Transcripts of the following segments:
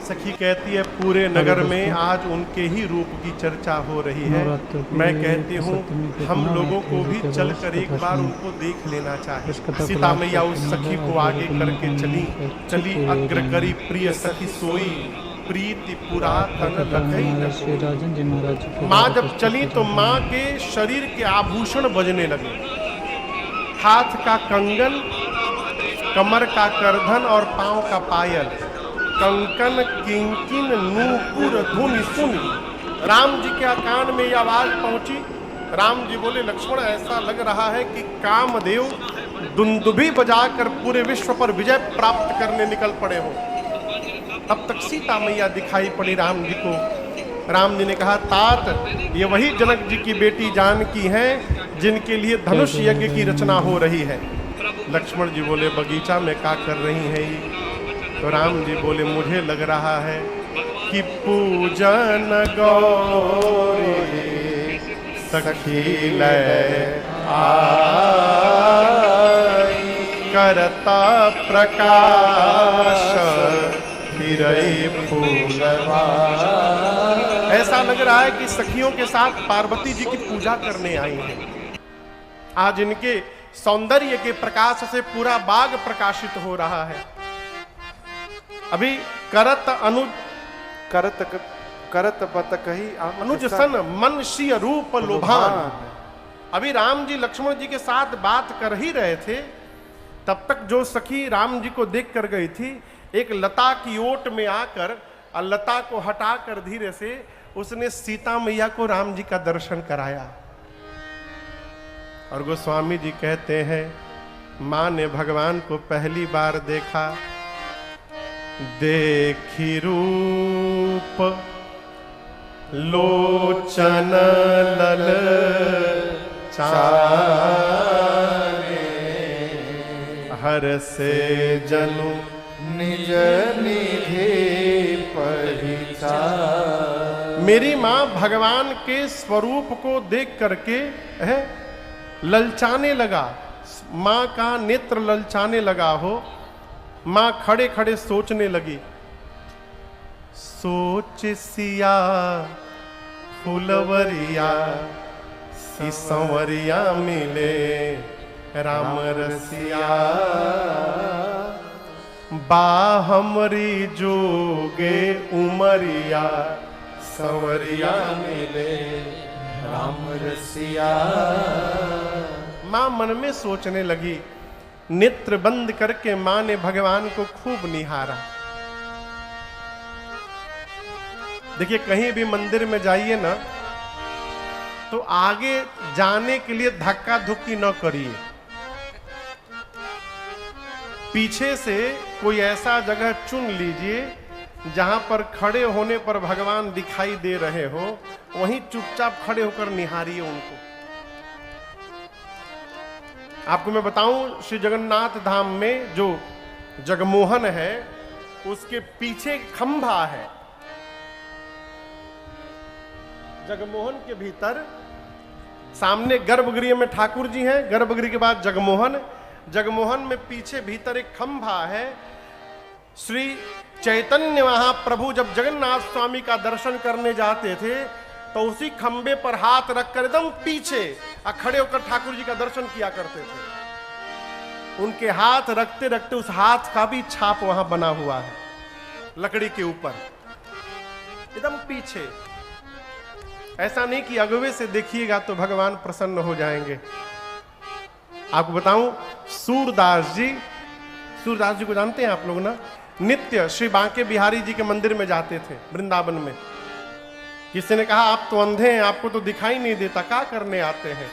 सखी कहती है पूरे नगर में आज उनके ही रूप की चर्चा हो रही है। मैं कहती हूँ हम लोगों को भी चलकर एक बार उनको देख लेना चाहिए। सीता मैया उस सखी को आगे करके चली अग्र करी प्रिय सखी सोई प्रीति पुरातन लखई न। माँ जब चली तो माँ के शरीर के आभूषण बजने लगे, हाथ का कंगन, कमर का करधन और पांव का पायल, कंकन किंकिन नूपुर धुन सुनी। राम जी के कान में यह आवाज पहुंची। राम जी बोले लक्ष्मण ऐसा लग रहा है कि कामदेव दुंदुभी बजाकर पूरे विश्व पर विजय प्राप्त करने निकल पड़े हो। अब तक सीता मैया दिखाई पड़ी राम जी को। राम जी ने कहा तात ये वही जनक जी की बेटी जानकी हैं जिनके लिए धनुष यज्ञ की रचना हो रही है। लक्ष्मण जी बोले बगीचा में क्या कर रही हैं ये? तो राम जी बोले मुझे लग रहा है कि पूजन गौरी सखी लय आई करता प्रकाश हिरई फूलवा। ऐसा लग रहा है कि सखियों के साथ पार्वती जी की पूजा करने आई हैं। आज इनके सौंदर्य के प्रकाश से पूरा बाग प्रकाशित हो रहा है। अभी करत बत कही अनुज सन मन सी रूप लोभान। अभी राम जी लक्ष्मण जी के साथ बात कर ही रहे थे, तब तक जो सखी राम जी को देख कर गई थी, एक लता की ओट में आकर और लता को हटाकर धीरे से उसने सीता मैया को राम जी का दर्शन कराया। और गोस्वामी जी कहते हैं माँ ने भगवान को पहली बार देखा, देखी रूप लोचन लल चारे हर से जनु निज निधि परिचार। मेरी माँ भगवान के स्वरूप को देख करके ललचाने लगा, माँ का नेत्र ललचाने लगा हो। माँ खड़े खड़े सोचने लगी, सोच सिया फुलवरिया सी संवरिया मिले राम रसिया बा हमरी जोगे उमरिया संवरिया मिले राम रसिया। माँ मन में सोचने लगी। नेत्र बंद करके माँ ने भगवान को खूब निहारा। देखिए कहीं भी मंदिर में जाइए ना तो आगे जाने के लिए धक्का धुक्की न करिए। पीछे से कोई ऐसा जगह चुन लीजिए जहां पर खड़े होने पर भगवान दिखाई दे रहे हो, वहीं चुपचाप खड़े होकर निहारिए उनको। आपको मैं बताऊं श्री जगन्नाथ धाम में जो जगमोहन है उसके पीछे खंभा है। जगमोहन के भीतर सामने गर्भगृह में ठाकुर जी हैं, गर्भगृह के बाद जगमोहन, जगमोहन में पीछे भीतर एक खंभा है। श्री चैतन्य महाप्रभु जब जगन्नाथ स्वामी का दर्शन करने जाते थे तो उसी खंबे पर हाथ रखकर एकदम पीछे खड़े होकर ठाकुर जी का दर्शन किया करते थे। उनके हाथ रखते रखते उस हाथ का भी छाप वहां बना हुआ है लकड़ी के ऊपर, एकदम पीछे। ऐसा नहीं कि अगवे से देखिएगा तो भगवान प्रसन्न हो जाएंगे। आपको बताऊं सूरदास जी को जानते हैं आप लोग ना? नित्य श्री बांके बिहारी जी के मंदिर में जाते थे वृंदावन में। किसी ने कहा आप तो अंधे हैं, आपको तो दिखाई नहीं देता, क्या करने आते हैं?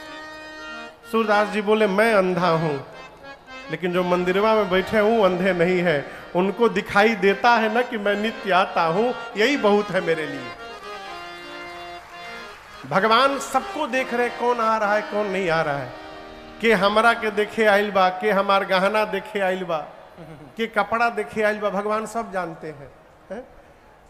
सूरदास जी बोले मैं अंधा हूं, लेकिन जो मंदिरवा में बैठे हूं अंधे नहीं है, उनको दिखाई देता है ना कि मैं नित्य आता हूं, यही बहुत है मेरे लिए। भगवान सबको देख रहे, कौन आ रहा है कौन नहीं आ रहा है, के हमरा के देखे आइल बा, के हमार गहना देखे आइल बा, के कपड़ा देखे आइल बा, भगवान सब जानते हैं, है?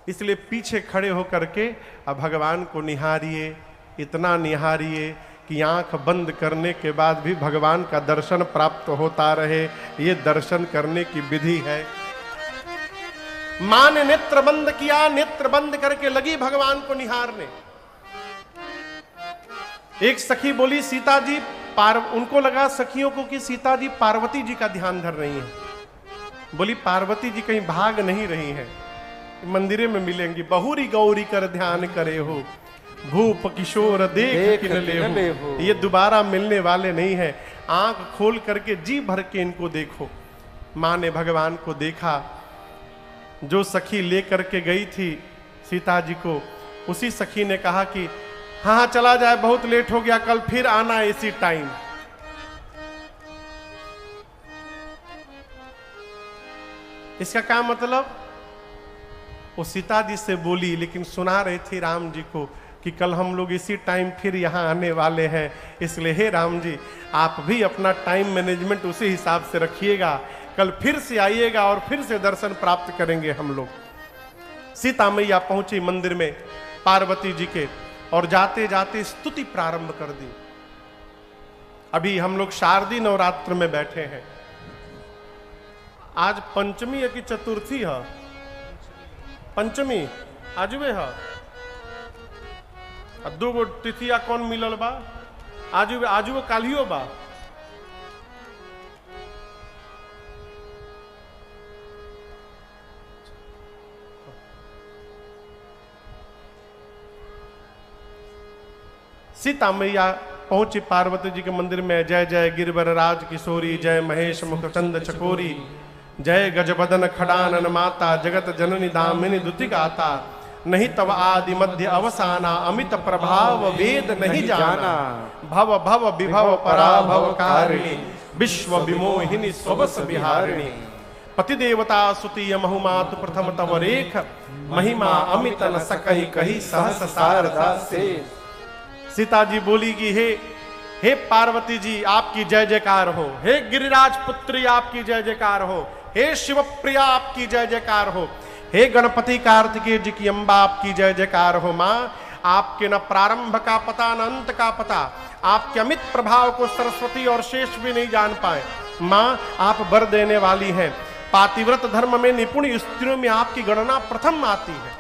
इसलिए पीछे खड़े होकर के अब भगवान को निहारिए, इतना निहारिए कि आंख बंद करने के बाद भी भगवान का दर्शन प्राप्त होता रहे। ये दर्शन करने की विधि है। मां ने नेत्र बंद किया, नेत्र बंद करके लगी भगवान को निहारने। एक सखी बोली सीता जी उनको लगा सखियों को कि सीता जी पार्वती जी का ध्यान धर रही हैं। बोली पार्वती जी कहीं भाग नहीं रही हैं, मंदिरे में मिलेंगी। बहुरी गौरी कर ध्यान करे हो, भूप किशोर देख किन ले हो। ये दोबारा मिलने वाले नहीं है, आंख खोल करके जी भर के इनको देखो। मां ने भगवान को देखा। जो सखी लेकर के गई थी सीता जी को, उसी सखी ने कहा कि हाँ चला जाए, बहुत लेट हो गया, कल फिर आना इसी टाइम। इसका क्या मतलब? वो सीता जी से बोली, लेकिन सुना रही थी राम जी को कि कल हम लोग इसी टाइम फिर यहाँ आने वाले हैं, इसलिए हे राम जी आप भी अपना टाइम मैनेजमेंट उसी हिसाब से रखिएगा, कल फिर से आइएगा और फिर से दर्शन प्राप्त करेंगे हम लोग। सीता मैया पहुंची मंदिर में पार्वती जी के, और जाते जाते स्तुति प्रारंभ कर दी। अभी हम लोग शारदीय नवरात्र में बैठे हैं। आज पंचमी है कि चतुर्थी है? पंचमी आज वे है। दो गो तिथिया कौन मिलल बा? आज वो कालियो बा। सीता मैया पहुंची पार्वती जी के मंदिर में। जय जय गिरवर राज किशोरी, जय महेश मुखचंद चकोरी, जय गजबदन खड़ानन माता, जगत जननी दामिनी दुति गाता। नहीं तब आदि मध्य अवसाना, अमित प्रभाव वेद नहीं जाना। भव भव विभव पराभव कारिणी, विश्व विमोहिनी स्वबस विहारिणी। पति देवता सुतीय बहुमातु प्रथम तव रेख, महिमा अमित न सकहि कही सहस शारदा से। सीता जी बोली कि हे पार्वती जी आपकी जय जयकार हो, हे गिरिराज पुत्री आपकी जय जयकार हो, हे शिव प्रिया आपकी जय जयकार हो, हे गणपति कार्तिकेय जी की अम्बा आपकी जय जयकार हो। माँ आपके न प्रारंभ का पता न अंत का पता, आपके अमित प्रभाव को सरस्वती और शेष भी नहीं जान पाए। माँ आप वर देने वाली हैं, पातिव्रत धर्म में निपुण स्त्रियों में आपकी गणना प्रथम आती है।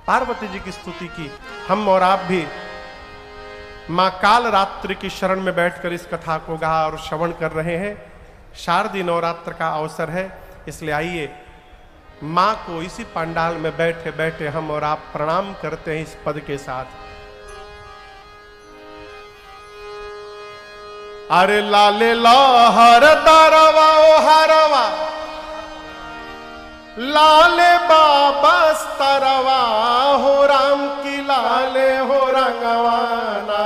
पार्वती जी की स्तुति की। हम और आप भी मां काल रात्रि की शरण में बैठकर इस कथा को गा और श्रवण कर रहे हैं। शारदीय नवरात्र का अवसर है, इसलिए आइए मां को इसी पंडाल में बैठे बैठे हम और आप प्रणाम करते हैं इस पद के साथ। अरे लाले लहर दरवा ओ हरवा, लाले बाबा स्तरवा हो राम की लाले हो रंगवाना।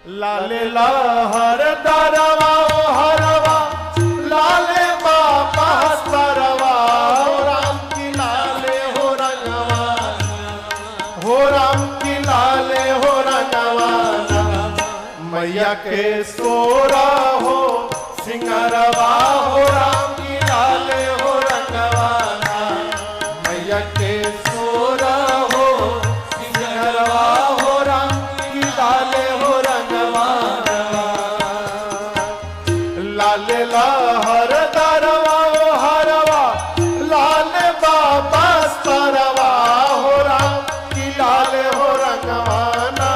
लाले लहर दरवा ओ हरवा, लाले बाबा स्तरवा हो राम की लाले हो रंगवाना, हो राम की लाले हो रंगवाना। मैया के सोरा हो सिंगरवा हो राम की लाले हो रंगवाना। मैया के सोरा हो सिंगरवा हो राम की लाले हो रंगवाना। लाले लहर दरवा ओ हरवा, लाले बाबा स्तरवा हो राम की लाले हो रंगवाना।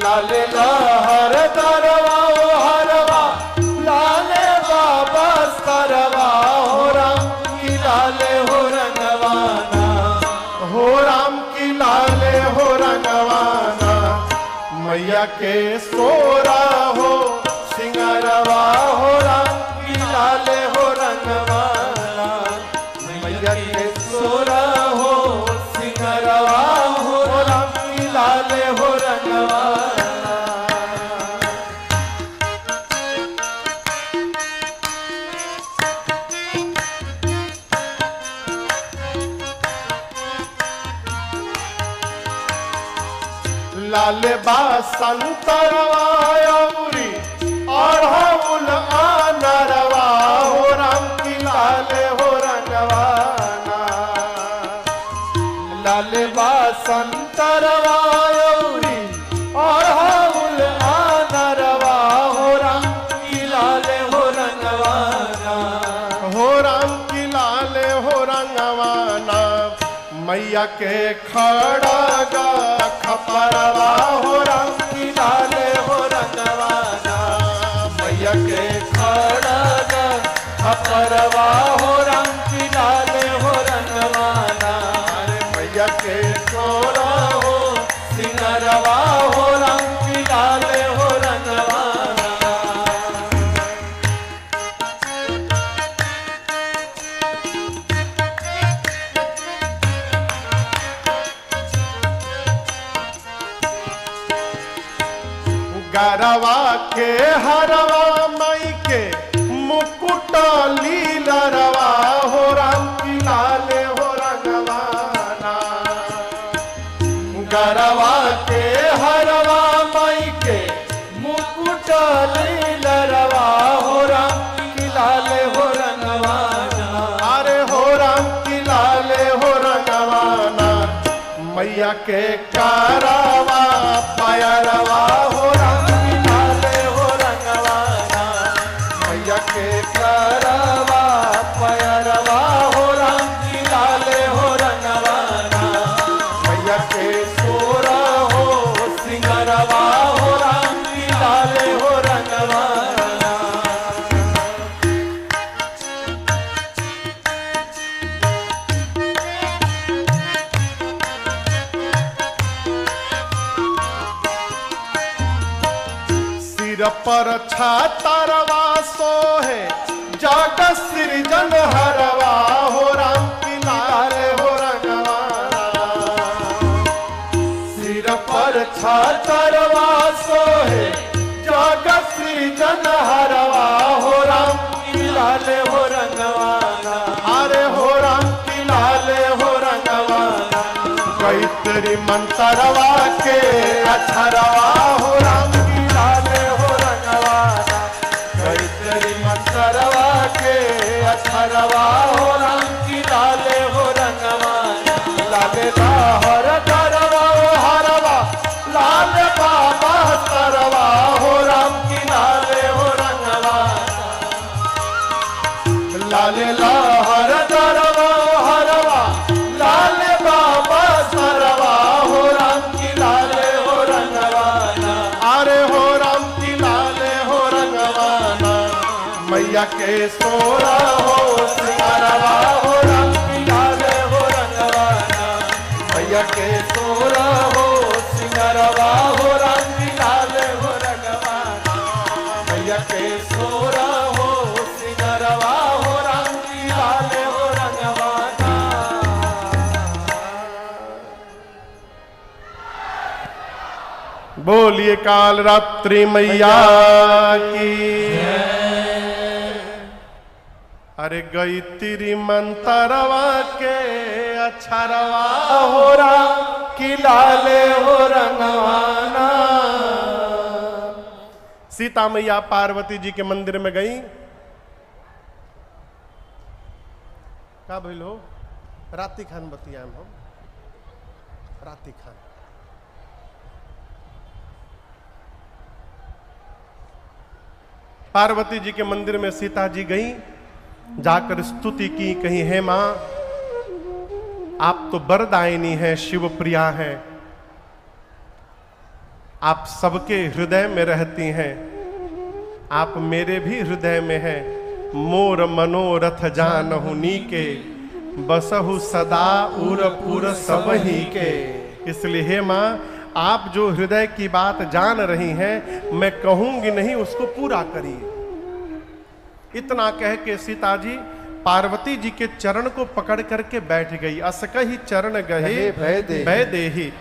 लाले लहर दरवा ओ हरवा, लाले बाबा स्तरवा हो राम की लाले हो रंगवाना, हो राम की लाले हो रंगवाना। मैया के सोरा हो सिंगरवा हो राम की लाले हो रंगवाना। मैया के सोरा हो सिंगरवा हो राम की लाले हो रंगवाना। लाले बासंतरवा अउरी अड़हुल आनरवा हो राम की लाले हो रंगवाना। लाले बासंतरवा अउरी अड़हुल आनरवा हो राम की लाले हो रंगवाना। मैया के खड़गा खपरवा हो रंग की लाले हो रंगवाना। मैया के खड़गा खपरवा हो रंग की लाले हो रंगवाना। अरे मैया के छोरा हो सिंगरवा हो रंग की लाले हो रंगवाना। गरवा के हरवा मई के मुकुट लीलरवा हो रंग की लाले हो रंगवाना। गरवा के हरवा मई के मुकुट लीलरवा हो रंग की लाले हो रंगवाना। अरे हो रंग की लाले हो रंगवाना। मैया के करवा पायरवा हो रंग की लाले हो रंगवाना। मैया के करवा पायरवा हो रंग की लाले हो रंगवाना। मैया के सोरा हो सिंगरवा हो रंग की लाले हो रंगवाना। सिर पर छातरवा सोहे जग सृजन हरवा हो राम की लाले हो रंगवाना। सिर पर छातरवा सोहे जग सृजन हरवा हो राम की लाले हो रंगवाना। अरे हो राम की लाले हो रंगवाना। कैतरी मंतरवा के अक्षरवा हो राम की लाले हो रंगवाना। कैतरी मंतरवा के अक्षरवा हो राम की लाले हो रंगवाना। लाले हर दरवा हरवा लाल बाबा सरवा हो राम की लाले हो रंगवाना। लाले हर दरवा हरवा लाल बाबा सरवा हो राम की लाले हो रंगवाना। अरे हो राम की लाले हो रंगवाना। मैया के सोरा हो सिंगरवा हो राम की लाले हो रंगवाना। मैया के सोरा हो सिंगरवा हो राम की लाले हो रंगवाना। मैया के सोरा हो सिंगरवा हो राम की लाले हो रंगवाना। बोलिए काल रात्रि मैया की। अरे गई तिरी मंतरवा के अक्षरवा हो राम की लाले हो रंगवाना। सीता मैया पार्वती जी के मंदिर में गई। का भइल हो? राती खान बतिया हम राती खान। पार्वती जी के मंदिर में सीता जी गई, जाकर स्तुति की, कही हे मां आप तो वरदायिनी हैं, शिव प्रिया हैं, आप सबके हृदय में रहती हैं, आप मेरे भी हृदय में हैं। मोर मनोरथ जानहु नीके, बसहु सदा उर पुर सबही के। इसलिए हे मां आप जो हृदय की बात जान रही हैं, मैं कहूंगी नहीं, उसको पूरा करिए। इतना कह के सीता जी पार्वती जी के चरण को पकड़ करके बैठ गई। असकहि चरण गहे भय देहि।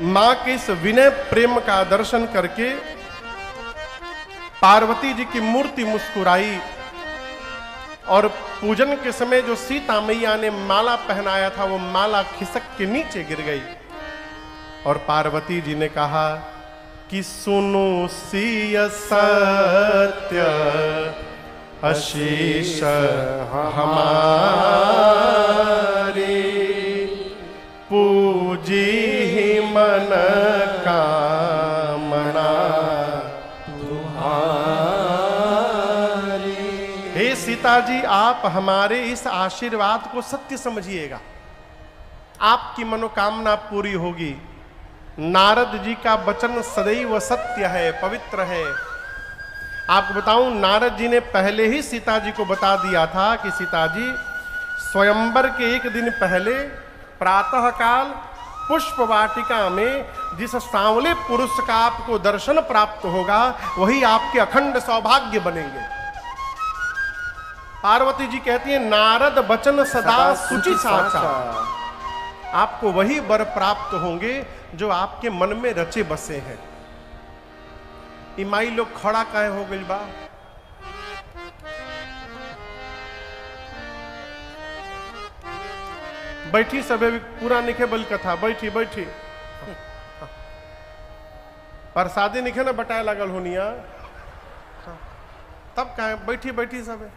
मां के इस विनय प्रेम का दर्शन करके पार्वती जी की मूर्ति मुस्कुराई और पूजन के समय जो सीता मैया ने माला पहनाया था वो माला खिसक के नीचे गिर गई। और पार्वती जी ने कहा कि सुनो सिय सत्य आशीष हमारी, पूजी ही मन कामना तुम्हारी। हे सीता जी आप हमारे इस आशीर्वाद को सत्य समझिएगा। आपकी मनोकामना पूरी होगी। नारद जी का वचन सदैव सत्य है, पवित्र है। आपको बताऊं, नारद जी ने पहले ही सीता जी को बता दिया था कि सीता जी, स्वयंवर के एक दिन पहले प्रातः काल पुष्प वाटिका में जिस सांवले पुरुष का आपको दर्शन प्राप्त होगा, वही आपके अखंड सौभाग्य बनेंगे। पार्वती जी कहती है, नारद वचन सदा सुचि साचा। आपको वही वर प्राप्त होंगे जो आपके मन में रचे बसे हैं। इमाई लोग खड़ा काहे हो गई बा? बैठी सबे, पूरा निखे बल कथा, बैठी बैठी। प्रसादी निखे ना बटाए लगल होनिया, तब कहे बैठी बैठी सबे।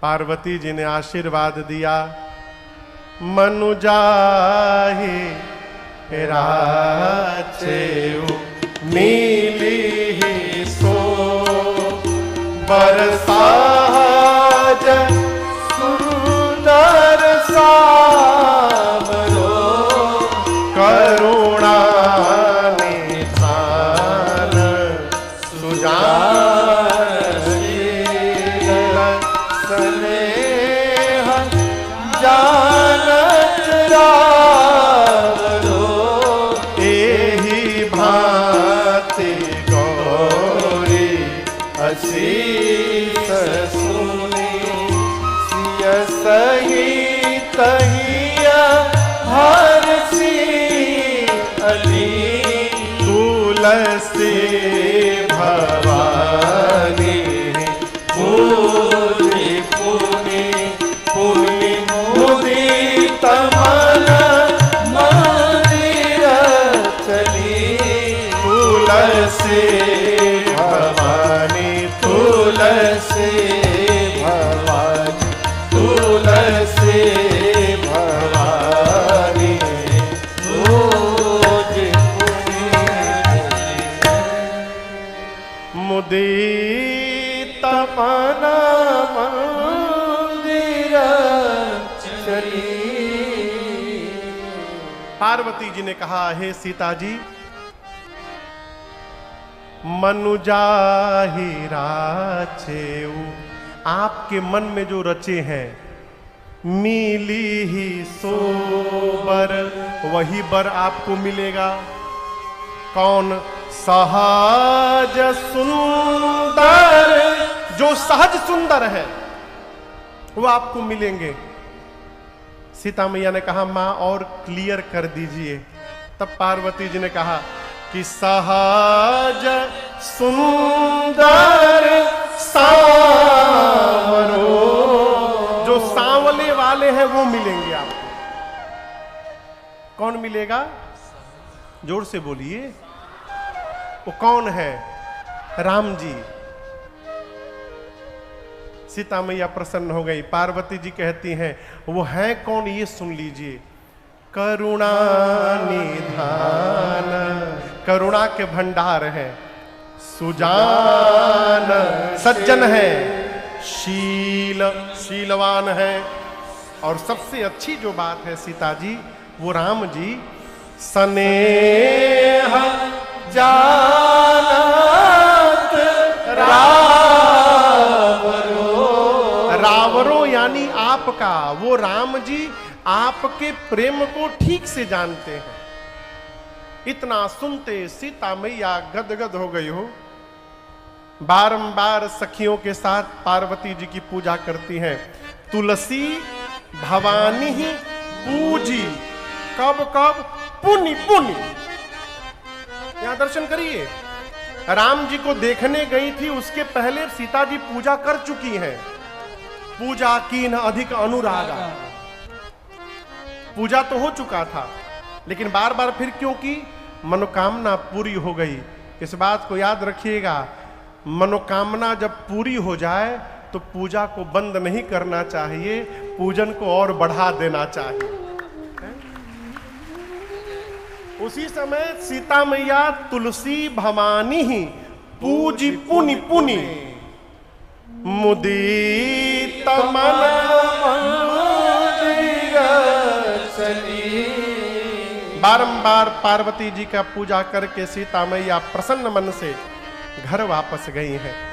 पार्वती जी ने आशीर्वाद दिया, मनुजाहि राचेउ मिली सो बरसाज सुंदर सावरो करुणा निधान सुजान स्नेह जानत रावरो एहि भांति गौरी असीस सुनी सिय सही तहिया हरसी अली तुलसी भवानी पूरी पुनि पुनि मुदित मन मंदिर चली तुलसी भवानी तुलसी भवानी तुलसी भवानी मुदित मन मंदिर चली। पार्वती जी ने कहा, हे सीता जी, मनुजाहि राचेउ, आपके मन में जो रचे हैं, मिली ही सो बर, वही बर आपको मिलेगा। कौन? सहज सुंदर, जो सहज सुंदर है वो आपको मिलेंगे। सीता मैया ने कहा, मां और क्लियर कर दीजिए। तब पार्वती जी ने कहा कि सहज सुंदर सांवरो, जो सांवले वाले हैं वो मिलेंगे आपको। कौन मिलेगा? जोर से बोलिए, वो कौन है? राम जी। सीता मैया प्रसन्न हो गई। पार्वती जी कहती हैं, वो है कौन ये सुन लीजिए। करुणा निधान, करुणा के भंडार है, सुजान सज्जन है, शीलवान है, और सबसे अच्छी जो बात है सीता जी, वो राम जी स्नेह जानत रावरो। रावरो यानी आपका, वो राम जी आपके प्रेम को ठीक से जानते हैं। इतना सुनते सीता मैया गदगद हो गई हो। बारंबार सखियों के साथ पार्वती जी की पूजा करती हैं। तुलसी भवानी ही पूजी, कब कब? पुनि पुनि। यहां दर्शन करिए, राम जी को देखने गई थी, उसके पहले सीता जी पूजा कर चुकी हैं। पूजा की न अधिक अनुरागा, पूजा तो हो चुका था, लेकिन बार बार फिर क्यों की? मनोकामना पूरी हो गई। इस बात को याद रखिएगा, मनोकामना जब पूरी हो जाए तो पूजा को बंद नहीं करना चाहिए, पूजन को और बढ़ा देना चाहिए। उसी समय सीता मैया तुलसी भवानी ही पूजी पुनि पुनि, मुदित मन चली। बारंबार पार्वती जी का पूजा करके सीता मैया प्रसन्न मन से घर वापस गई हैं।